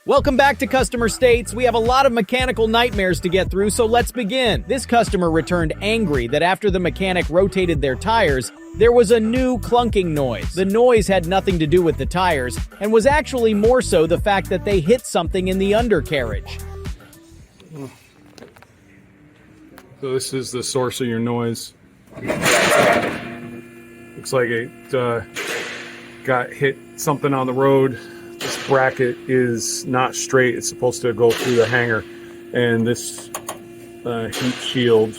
Welcome back to Customer States. We have a lot of mechanical nightmares to get through, so let's begin. This customer returned angry that after the mechanic rotated their tires, there was a new clunking noise. The noise had nothing to do with the tires, and was actually more so the fact that they hit something in the undercarriage. So this is the source of your noise. Looks like it got hit something on the road. This bracket is not straight. It's supposed to go through the hanger, and this heat shield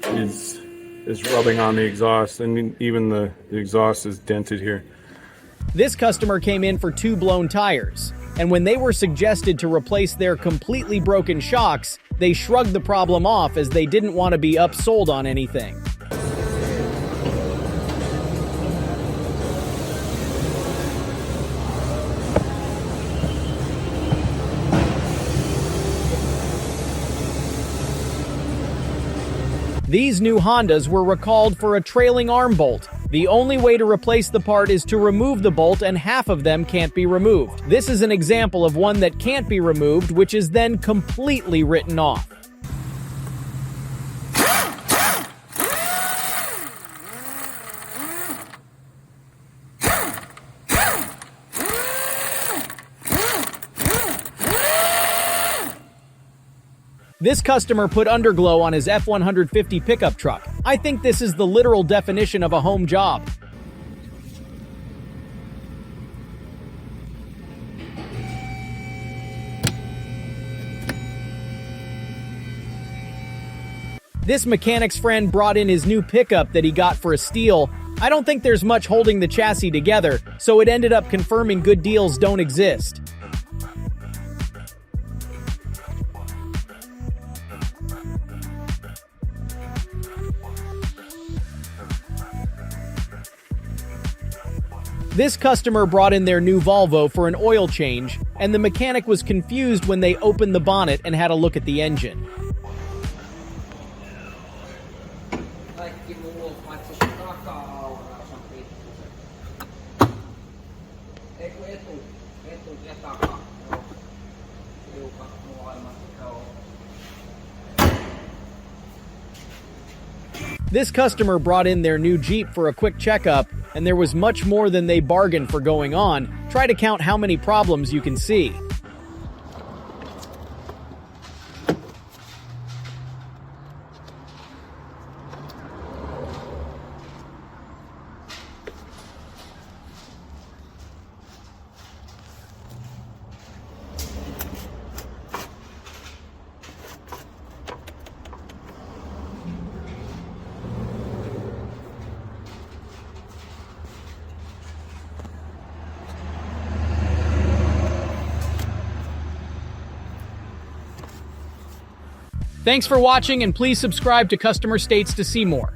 is rubbing on the exhaust, and even the exhaust is dented here. This customer came in for 2 blown tires, and when they were suggested to replace their completely broken shocks, they shrugged the problem off as they didn't want to be upsold on anything. These new Hondas were recalled for a trailing arm bolt. The only way to replace the part is to remove the bolt, and half of them can't be removed. This is an example of one that can't be removed, which is then completely written off. This customer put underglow on his F-150 pickup truck. I think this is the literal definition of a home job. This mechanic's friend brought in his new pickup that he got for a steal. I don't think there's much holding the chassis together, so it ended up confirming good deals don't exist. This customer brought in their new Volvo for an oil change, and the mechanic was confused when they opened the bonnet and had a look at the engine. This customer brought in their new Jeep for a quick checkup, and there was much more than they bargained for going on. Try to count how many problems you can see. Thanks for watching, and please subscribe to Customer States to see more.